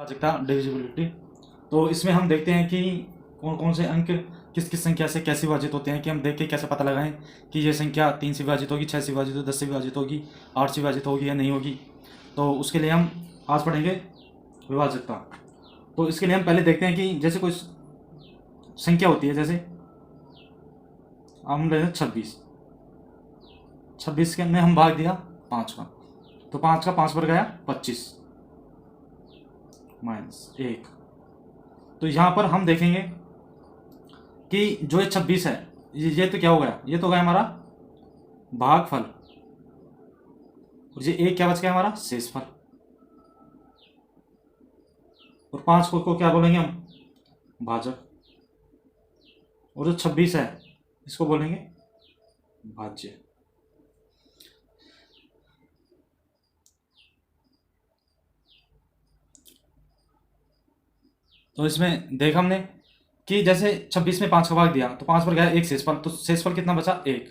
भाजकता divisibility. तो इसमें हम देखते हैं कि कौन कौन से अंक किस किस संख्या से कैसे विभाजित होते हैं, कि हम देख के कैसे पता लगाएं कि ये संख्या 3 से विभाजित होगी, 6 से विभाजित होगी, 10 से विभाजित होगी, 8 से विभाजित होगी या नहीं होगी। तो उसके लिए हम आज पढ़ेंगे विभाजकता। तो इसके लिए हम पहले देखते हैं कि जैसे कोई संख्या होती है, जैसे हम ले लें 26। 26 के में हम भाग दिया 5 का, तो 5 का 5 पर गया 25 -1। तो यहाँ पर हम देखेंगे कि जो ये 26 है, ये तो क्या हो गया, ये तो गया हमारा भागफल, और ये एक क्या बच गया हमारा शेषफल। और 5 को क्या बोलेंगे हम, भाजक। और जो 26 है इसको बोलेंगे भाज्य। तो इसमें देखा हमने कि जैसे 26 में 5 का भाग दिया तो 5 पर गया एक शेषफल, तो शेषफल कितना बचा 1,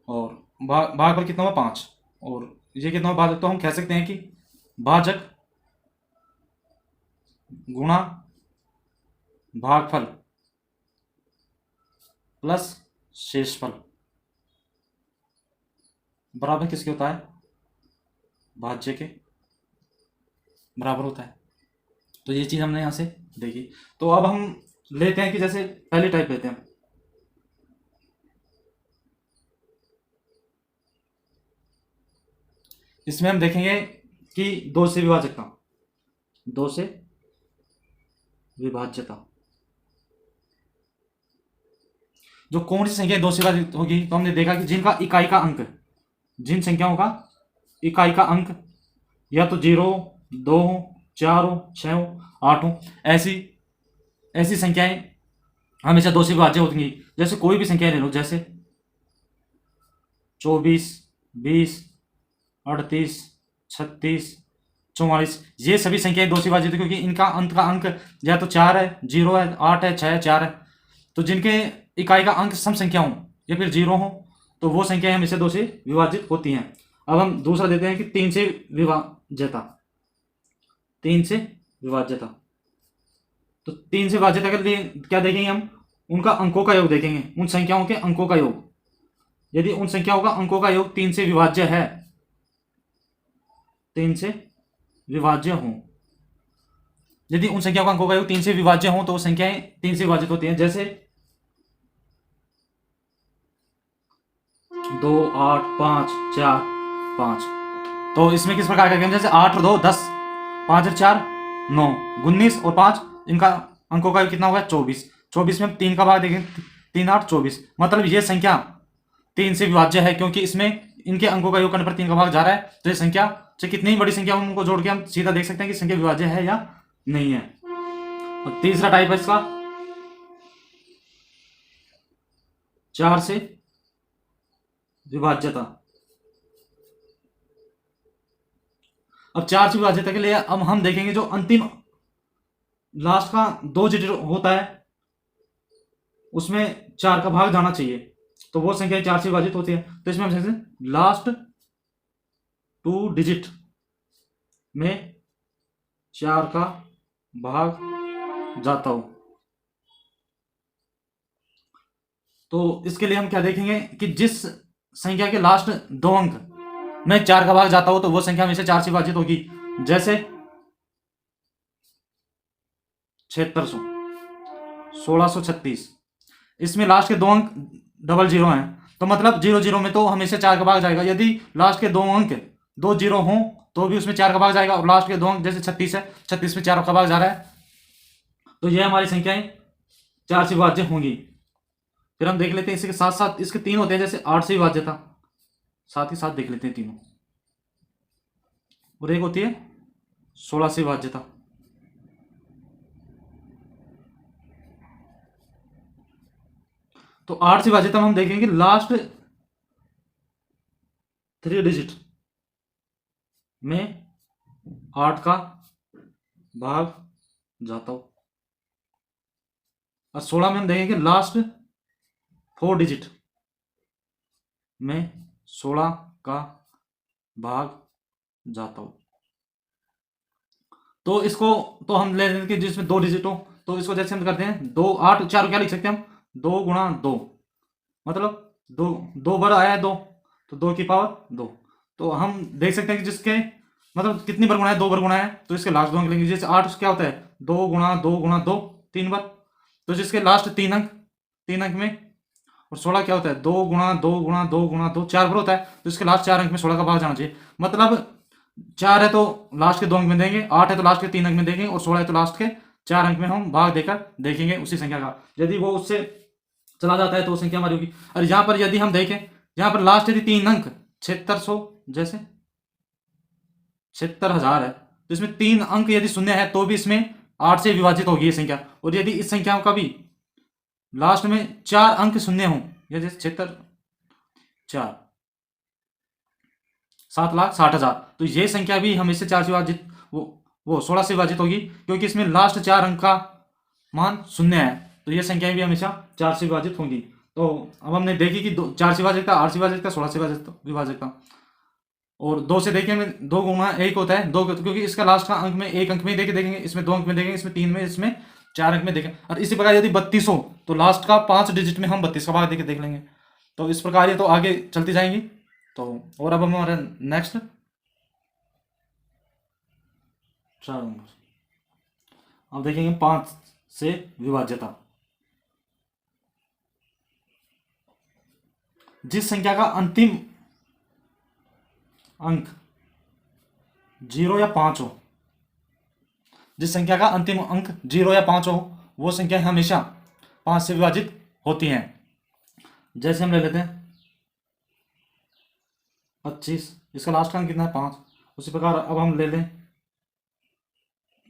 और भागफल कितना हुआ 5, और ये कितना हुआ भाजक। तो हम कह सकते हैं कि भाजक गुणा भागफल प्लस शेषफल बराबर किसके होता है, भाज्य के बराबर होता है। तो ये चीज़ हमने यहाँ से देखी। तो अब हम लेते हैं कि जैसे पहली टाइप लेते हैं, इसमें हम देखेंगे कि 2 से विभाजकता, 2 से विभाज्यता। जो कौन सी संख्या 2 से विभाजित होगी, तो हमने देखा कि जिनका इकाई का अंक, जिन संख्याओं का इकाई का अंक या तो 0, 2, 4, 6, 8, ऐसी ऐसी संख्याएं हमेशा 2 से विभाज्य होती। जैसे कोई भी संख्या ले लो, जैसे 24, 20, 38, 36, 44, ये सभी संख्याएं 2 से विभाजित है, क्योंकि इनका अंत का अंक या तो 4 है, 0 है, 8 है, 6 है, 4 है। तो जिनके इकाई का अंक सम संख्या हो या फिर 0 हो, तो वो संख्याएं हमेशा 2 से विभाजित होती हैं। अब हम दूसरा देते हैं कि 3 से विभाज्यता, 3 से विभाज्यता। तो 3 से विभाज्यता के लिए क्या देखेंगे हम, उनका अंकों का योग देखेंगे, उन संख्याओं के अंकों का योग। यदि उन संख्याओं का अंकों का योग 3 से विभाज्य है, 3 से विभाज्य हो, यदि उन संख्याओं का अंकों का योग 3 से विभाज्य हो, तो वो संख्याएं 3 से विभाजित होती हैं। जैसे 2, 8, 5, 4, 5। तो इसमें किस प्रकार का गेम, जैसे 8 और 2 10, 5 और 4 9, 19 और 5, इनका अंकों का योग कितना होगा 24। 24 में 3 का भाग देखें, 3, 8, 24, मतलब ये संख्या 3 से विभाज्य है, क्योंकि इसमें इनके अंकों का योग करने पर 3 का भाग जा रहा है। तो ये संख्या चाहे कितनी ही बड़ी संख्या उनको जोड़ के हम सीधा देख सकते हैं कि संख्या विभाज्य है या नहीं है। और तीसरा टाइप है इसका 4 से विभाज्यता। अब 4 से विभाज्यता के लिए अब हम देखेंगे जो अंतिम लास्ट का 2 डिजिट होता है, उसमें 4 का भाग जाना चाहिए, तो वो संख्या 4 से विभाजित होती है। तो इसमें हम समझते लास्ट 2 डिजिट में 4 का भाग जाता हो। तो इसके लिए हम क्या देखेंगे कि जिस संख्या के लास्ट 2 अंक में 4 का भाग जाता हो, तो वो संख्या हमेशा 4 से विभाजित होगी। जैसे 7600, 1636, इसमें लास्ट के 2 अंक 00 हैं, तो मतलब 00 में तो हमेशा 4 का भाग जाएगा। यदि लास्ट के 2 अंक 2 0 हों, तो भी उसमें 4 का भाग जाएगा। और लास्ट के 2 अंक जैसे 36 है, 36 में 4 का भाग जा रहा है, तो ये हमारी संख्याएं 4 से विभाज्य होंगी। फिर हम देख लेते हैं इसके साथ साथ इसके 3 होते हैं, जैसे 8 से विभाज्यता, साथ ही साथ देख लेते हैं तीनों। और एक होती है 16 से विभाज्यता। तो 8 से विभाज्यता में हम देखेंगे लास्ट 3 डिजिट में 8 का भाग जाता हो। और 16 में हम देखेंगे लास्ट 4 डिजिट में 16 का भाग जाता हो। तो इसको तो हम ले लेंगे कि जिसमें 2 डिजिट हो, तो इसको जैसे हम करते हैं 2 8 4 क्या लिख सकते हैं हम, 2 गुणा 2, मतलब 2 2 बार आया है 2, तो 2 की पावर 2। तो हम देख सकते हैं कि जिसके मतलब कितनी बार गुणा है, 2 बार गुणा है, तो इसके लास्ट 2 अंक लेंगे। जैसे 8 क्या होता है, 2 गुणा 2 गुणा 2 3 बार, तो जिसके लास्ट 3 अंक में, और 16 क्या होता है, 2 गुणा 2 गुणा 2 गुणा 2 4 बार होता है, तो इसके लास्ट 4 अंक में 16 का भाग जाना चाहिए। मतलब 4 है तो लास्ट के 2 अंक में देंगे, 8 है तो लास्ट के 3 अंक में देंगे, और 16 है तो लास्ट के 4 अंक में हम भाग देकर देखेंगे उसी संख्या का। यदि वो उससे चला जाता है तो वो संख्या हमारी होगी। और यहाँ पर यदि हम देखें, यहाँ पर लास्ट यदि 3 अंक 7600 जैसे 76,000 है, तो इसमें 3 अंक यदि शून्य है तो भी इसमें 8 से विभाजित होगी ये संख्या। और यदि इस संख्या का भी लास्ट में 4 अंक शून्य हों, जैसे 76 4 7,60,000, तो ये संख्या भी हमेशा 4 से विभाजित वो 16 से विभाजित होगी, क्योंकि इसमें लास्ट 4 अंक का मान शून्य है, तो ये संख्या भी हमेशा 4 से विभाजित होंगी। तो अब हमने देखी कि 4 से विभाजित था, 8 से विभाजित था, 16 से विभाजित था। और 2 से देखिए हमें 2 गुणा 1 होता है 2, क्योंकि इसका लास्ट का अंक में 1 अंक में देखेंगे, इसमें 2 अंक में देखेंगे, इसमें 3 में, इसमें 4 अंक में देखें। और इसी प्रकार यदि 32 हो तो लास्ट का 5 डिजिट में हम 32 का भाग देके देख लेंगे। तो इस प्रकार ये तो आगे चलती जाएंगी। तो और अब हमारे नेक्स्ट 4 नंबर, अब देखेंगे 5 से विभाज्यता। जिस संख्या का अंतिम अंक 0 या 5 हो, जिस संख्या का अंतिम अंक 0 या 5 हो, वो संख्या हमेशा 5 से विभाजित होती हैं। जैसे हम ले लेते हैं 25, इसका लास्ट का अंक कितना है 5। उसी प्रकार अब हम ले लें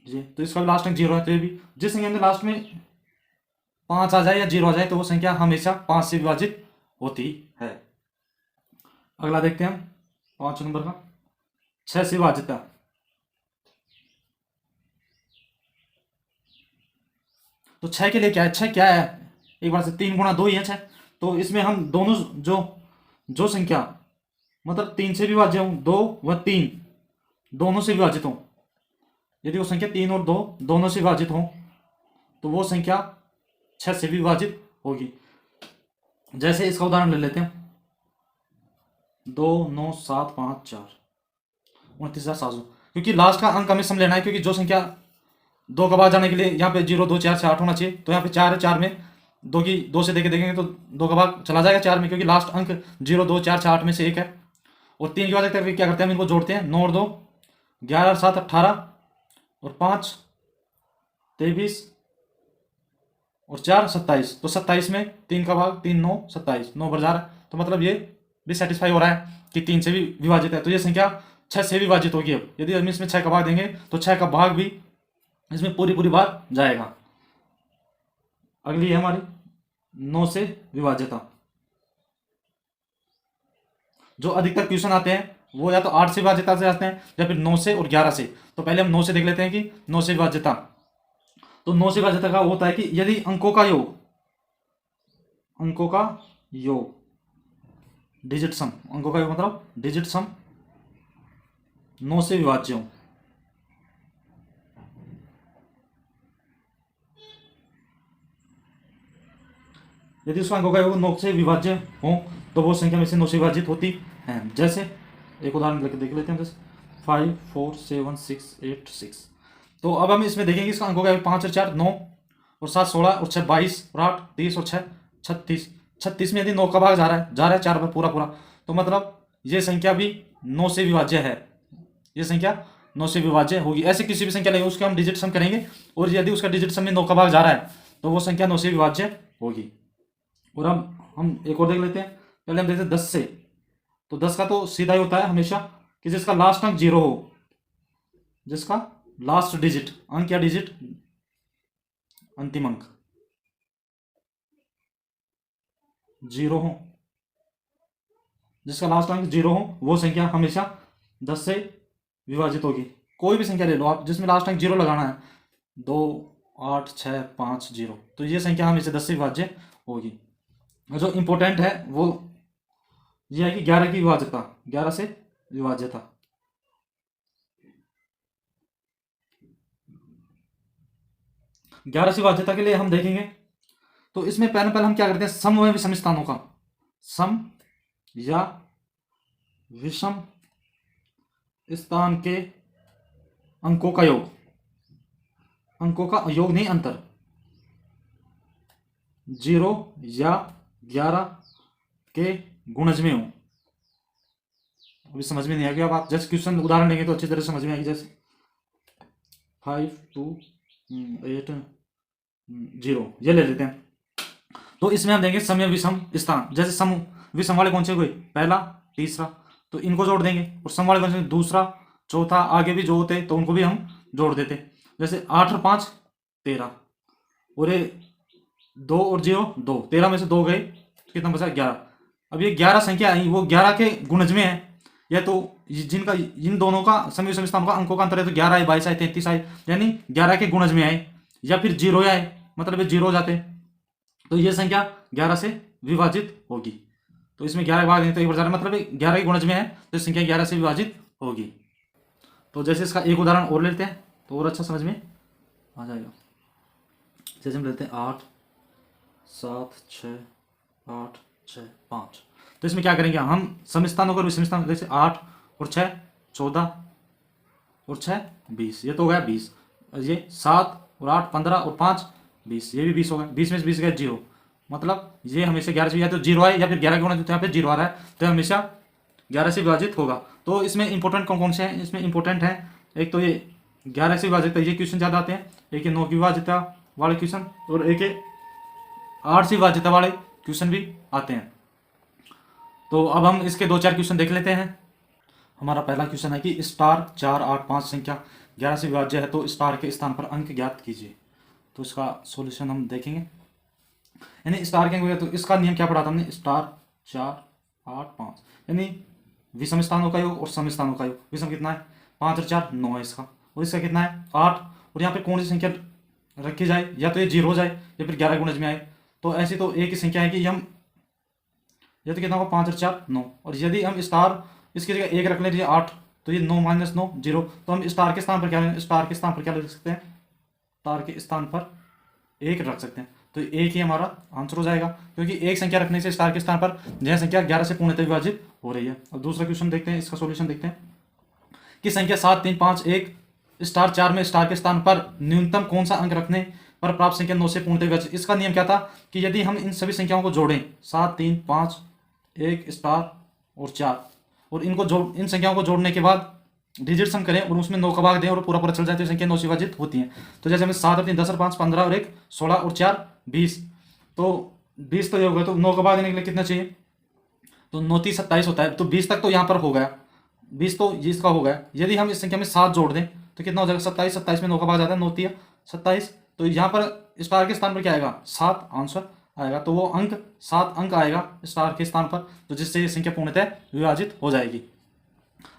जी, तो इसका भी लास्ट अंक 0 है, तो ये भी जिस संख्या में लास्ट में 5 आ जाए या 0 आ जाए तो वो संख्या हमेशा 5 से विभाजित होती है। अगला देखते हैं हम 5 नंबर का 6 से विभाज्यता। तो 6 के लिए क्या है, 6 क्या है, एक बार से 3 गुणा 2 ही है 6। तो इसमें हम दोनों जो संख्या मतलब 3 से विभाज्य हो, 2 व 3 दोनों से विभाजित हो, यदि वो संख्या 3 और 2 दोनों से विभाजित हो तो वो संख्या 6 से विभाजित होगी। जैसे इसका उदाहरण ले लेते हैं 2 9 7 5 4 29,700, क्योंकि लास्ट का अंक हमें सम लेना है, क्योंकि जो संख्या 2 का भाग जाने के लिए यहाँ पे 0 2 4 से 8 होना चाहिए, तो यहाँ पे 4 है, 4 में 2 से देखेंगे तो 2 का भाग चला जाएगा 4 में, क्योंकि लास्ट अंक 0 2 4 6 8 में से एक है। और 3 की बात करके क्या करते हैं, हम इनको जोड़ते हैं, 9 और 2 11 और 7 18 और 5 23 और 4 27, तो 27 में 3 का भाग 3 9 27, 9 बार जा रहा है, तो मतलब ये भी सेटिस्फाई हो रहा है कि 3 से भी विभाजित है, तो ये संख्या 6 से विभाजित होगी। अब यदि हम इसमें 6 का भाग देंगे तो 6 का भाग भी इसमें पूरी बार जाएगा। अगली है हमारी 9 से विभाज्यता। जो अधिकतर क्वेश्चन आते हैं वो या तो 8 से विभाज्यता से आते हैं या फिर 9 से और 11 से। तो पहले हम 9 से देख लेते हैं कि 9 से विभाज्यता। तो 9 से विभाज्यता का होता है कि यदि अंकों का योग डिजिट सम, अंकों का योग मतलब डिजिट सम 9 से विभाज्य हो, यदि उसका अंकों का योग 9 से विभाज्य हो तो वो संख्या में से 9 से विभाजित होती है। जैसे एक उदाहरण लेकर देख लेते हैं, जैसे 5 4 7 6 8 6। तो अब हम इसमें देखेंगे इसका अंकों का योग 5 और 4 9 और 7 16 और 6 22 और 8 30 और 6 36। 36 में यदि 9 का भाग जा रहा है 4 बार पूरा, तो मतलब ये संख्या भी 9 से विभाज्य है, ये संख्या 9 से विभाज्य होगी। ऐसे किसी भी संख्या लेंगे उसका हम डिजिट सम करेंगे, और यदि उसका डिजिट सम में 9 का भाग जा रहा है तो वो संख्या 9 से विभाज्य होगी। और अब हम एक और देख लेते हैं, पहले हम देखते हैं 10 से। तो 10 का तो सीधा ही होता है हमेशा कि जिसका लास्ट अंक 0 हो, जिसका लास्ट डिजिट अंक या डिजिट अंतिम अंक 0 हो, जिसका लास्ट अंक 0 हो वो संख्या हमेशा 10 से विभाजित होगी। कोई भी संख्या ले लो आप जिसमें लास्ट अंक 0 लगाना है, 2 8 6 5 0, तो ये संख्या हमेशा 10 से विभाज्य होगी। जो इंपॉर्टेंट है वो ये है कि 11 की विभाज्यता, 11 से विभाज्यता। 11 से विभाज्यता के लिए हम देखेंगे तो इसमें पहले हम क्या करते हैं, सम व विषम स्थानों का, सम या विषम स्थान के अंकों का योग, अंकों का योग नहीं अंतर, 0 या 11 के गुणज में हो। अभी समझ में नहीं आएगी, अब आप जैसे क्वेश्चन उदाहरण लेंगे तो अच्छी तरह समझ में आएगी। जैसे 5 2 8 0 ये ले लेते हैं। तो इसमें हम देंगे सम या विषम स्थान। जैसे सम विषम वाले कौन से हुए, पहला तीसरा, तो इनको जोड़ देंगे। और सम वाले कौन से, दूसरा चौथा, आगे भी जो होते तो उनको भी हम जोड़ देते। जैसे 8 और 5 13, और ये 2 और 0 2, 13 में से 2 गए तो कितना बचा, 11। अब ये 11 संख्या आई वो 11 के गुणज में है, या तो जिनका इन दोनों का सम विषम स्थान का अंकों का अंतर है, तो 11 आए, 22 आए, 33 आए, यानी 11 के गुणज में आए, या फिर 0 आए, मतलब ये 0 हो जाते, तो ये संख्या 11 से विभाजित होगी। तो इसमें 11 भाग दें तो 1 मतलब 11 के गुणज में है, तो संख्या 11 से विभाजित होगी। तो जैसे इसका एक उदाहरण और लेते हैं तो और अच्छा समझ में आ जाएगा। जैसे हम लेते हैं 8 7 6 8 6 5, तो इसमें क्या करेंगे हम, सम स्थानों और विषम स्थानों, जैसे 8 और 6 14 और 6 20, ये तो हो गया 20। ये 7 और 8 15 और 5 20, ये भी 20 हो गया। 20 में से 20 गया 0, मतलब ये हमेशा 11 से, या तो 0 आए या फिर 11 के गुणा, यहाँ पे 0 आ रहा है तो हमेशा 11 से विभाजित होगा। तो इसमें इंपॉर्टेंट कौन कौन से हैं, इसमें इंपॉर्टेंट है एक तो ये 11 से विभाजित, ये क्वेश्चन ज़्यादा आते हैं, एक 9 की विभाजिता वाले क्वेश्चन, और एक 8 से विभाजिता वाले क्वेश्चन भी आते हैं। तो अब हम इसके 2-4 क्वेश्चन देख लेते हैं। हमारा पहला क्वेश्चन है कि स्टार 4 8 5 संख्या 11 से विभाज्य है, तो स्टार के स्थान पर अंक ज्ञात कीजिए। तो इसका सॉल्यूशन हम देखेंगे, यानी स्टार के अंक, तो इसका नियम क्या पढ़ा था हमने, स्टार 4 8 5, यानी विषम स्थानों का योग और सम स्थानों का योग। विषम कितना है, 5 और 4 9 है इसका, और इसका कितना है 8, और यहाँ पे कौन सी संख्या रखी जाए, या तो ये 0 हो जाए या फिर 11 गुणज में आए। तो ऐसी तो एक ही संख्या है कि हम, ये तो कितना होगा 5 और 4 9, और यदि हम स्टार इसकी जगह 1 रख लें 8, तो ये 9 - 9 0, तो हम स्टार के स्थान पर क्या, स्टार के स्थान पर क्या लिख सकते हैं, स्टार के स्थान पर 1 रख सकते हैं। तो 1 ही हमारा आंसर हो जाएगा, क्योंकि एक संख्या रखने से स्टार के स्थान पर यह संख्या 11 से पूर्णतः विभाजित हो रही है। अब दूसरा क्वेश्चन देखते हैं, इसका सॉल्यूशन देखते हैं कि संख्या 7 3 5 1 स्टार 4 में स्टार के स्थान पर न्यूनतम कौन सा अंक रखने पर प्राप्त संख्या 9 से पूर्णतः विभाजित। इसका नियम क्या था कि यदि हम इन सभी संख्याओं को जोड़ें, 7 3 5 1 स्टार और 4, और इनको जोड़, इन संख्याओं को जोड़ने के बाद डिजिट सम करें और उसमें 9 का भाग दें और पूरा चल जाए, तो संख्या 9 से विभाजित होती है। तो जैसे हमें 7 और 3 10 और 5 15 और 1 16 और 4 20, तो 20 तो ये हो गया, तो 9 का भाग देने के लिए कितना चाहिए, तो 9 3 27 होता है, तो 20 तक तो यहाँ पर हो गया, 20 तो इसका हो गया। यदि हम इस संख्या में 7 जोड़ दें तो कितना हो जाएगा, 27 27 में 9 का भाग जाता है, 9 3 27, तो यहाँ पर स्टार के स्थान पर क्या आएगा, 7 आंसर आएगा। तो वो अंक 7 अंक आएगा स्टार के स्थान पर, तो जिससे ये संख्या पूर्णतः विभाजित हो जाएगी।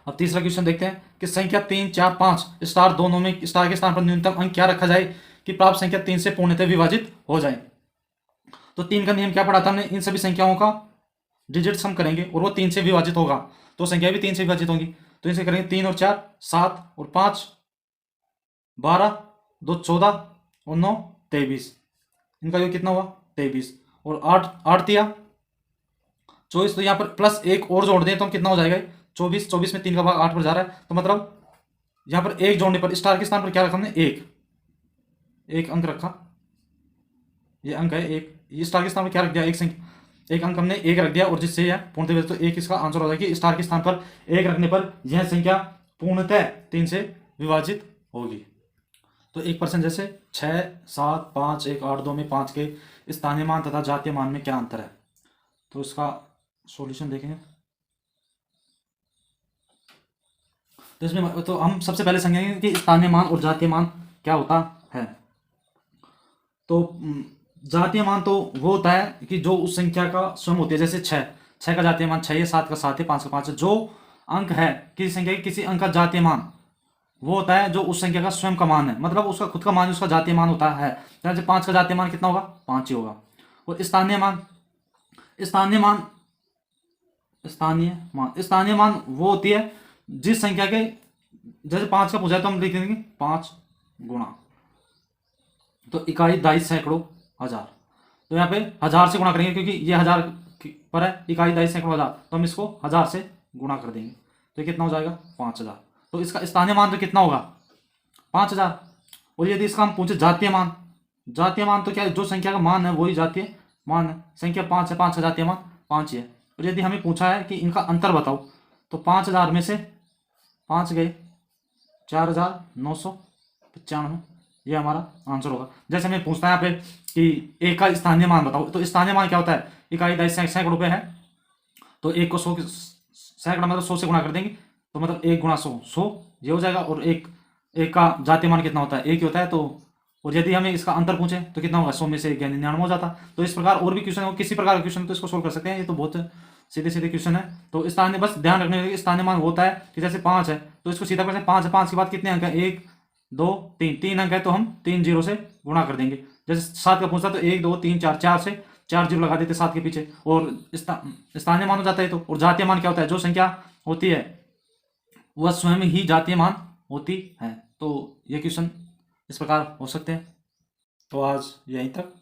अब तीसरा क्वेश्चन देखते हैं कि संख्या 3 4 5 स्टार दोनों में स्टार के स्थान पर न्यूनतम अंक क्या रखा जाए कि प्राप्त संख्या 3 से पूर्णतः विभाजित हो जाए। तो 3 का नियम क्या पढ़ा था हमने, इन सभी संख्याओं का डिजिट सम करेंगे और वो 3 से विभाजित होगा, तो संख्या भी 3 से विभाजित होगी। तो इनसे करेंगे 3 और 4 7 और 5 12 2 14 और 9 23, इनका योग कितना हुआ 23, और 8 8 दिया 24, तो यहाँ पर प्लस 1 और जोड़ दें तो हम कितना हो जाएगा 24, 24 में 3 का भाग 8 पर जा रहा है, तो मतलब यहाँ पर 1 जोड़ने पर स्टार के स्थान पर क्या रखा हमने, 1 अंक रखा, ये अंक है 1, ये स्टार के स्थान पर क्या रख दिया, एक अंक हमने 1 रख दिया, और जिससे यह पूर्णतः, तो 1 इसका आंसर हो जाएगा कि स्टार के स्थान पर 1 रखने पर यह संख्या पूर्णतः 3 से विभाजित होगी। तो 1% जैसे 6 7 5 1 8 2 में 5 के स्थानीय मान तथा जातीय मान में क्या अंतर है। तो इसका सॉल्यूशन देखेंगे। तो इसमें तो हम सबसे पहले समझेंगे कि स्थानीय मान और जातीय मान क्या होता है। तो जातीय मान तो वो होता है कि जो उस संख्या का स्वयं होती है, जैसे 6 का जातीय मान 6 है, 7 का 7 है, 5 का 5 है। जो अंक है किसी संख्या की किसी अंक का जातीय मान वो होता है जो उस संख्या का स्वयं का मान है, मतलब उसका खुद का मान उसका जातीय मान होता है। जैसे 5 का जातीय मान कितना होगा, 5 ही होगा। और स्थानीय मान वो होती है जिस संख्या के, जैसे 5 का पूछा तो हम लिख देंगे 5 गुणा, तो इकाई, दाई, सैकड़ों, हजार। तो यहाँ पे 1000 से गुणा करेंगे क्योंकि ये 1000 पर है, इकाई, दाई, सैकड़ों, हजार, तो हम इसको 1000 से गुणा कर देंगे। तो ये कितना हो जाएगा 5000। तो इसका स्थानीय मान तो कितना होगा 5000। और यदि इसका हम पूछे जातीय मान, जातीय मान तो क्या है, जो संख्या का मान है वही जातीय मान है। संख्या 5 है, 5 का जातीय मान 5 ही है। और यदि हमें पूछा है कि इनका अंतर बताओ, तो 5000 में से 5 गए 4995, ये हमारा आंसर होगा। जैसे हमें पूछता है यहाँ पे कि एक का स्थानीय मान बताओ, तो स्थानीय मान क्या होता है, इकाई, दाई, सैकड़ों पे है, तो एक को 100 सैकड़ा मतलब 100 से गुणा कर देंगे, तो मतलब 1 गुणा 100 100 ये हो जाएगा। और एक का जातीय मान कितना होता है, 1 ही होता है। तो और यदि हमें इसका अंतर पूछे तो कितना होगा, 100 में से 99 हो जाता। तो इस प्रकार और भी क्वेश्चन हो, किसी प्रकार का क्वेश्चन तो इसको सोल्व कर सकते हैं। ये तो बहुत सीधे सीधे क्वेश्चन है। तो स्थानीय, बस ध्यान रखने के लिए स्थानीय मान होता है कि जैसे 5 है तो इसको सीधा करते हैं, 5 है, 5 के बाद कितने अंक है, 1 2 3, 3 अंक है तो हम 3 जीरो से गुणा कर देंगे। जैसे 7 का पूछता तो 1 2 3 4, 4 से 4 जीरो लगा देते 7 के पीछे, और स्थानीय मान हो जाता है। तो और जातीय मान क्या होता है, जो संख्या होती है वह स्वयं ही जातीय मान होती है। तो ये क्वेश्चन इस प्रकार हो सकते हैं। तो आज यहीं तक।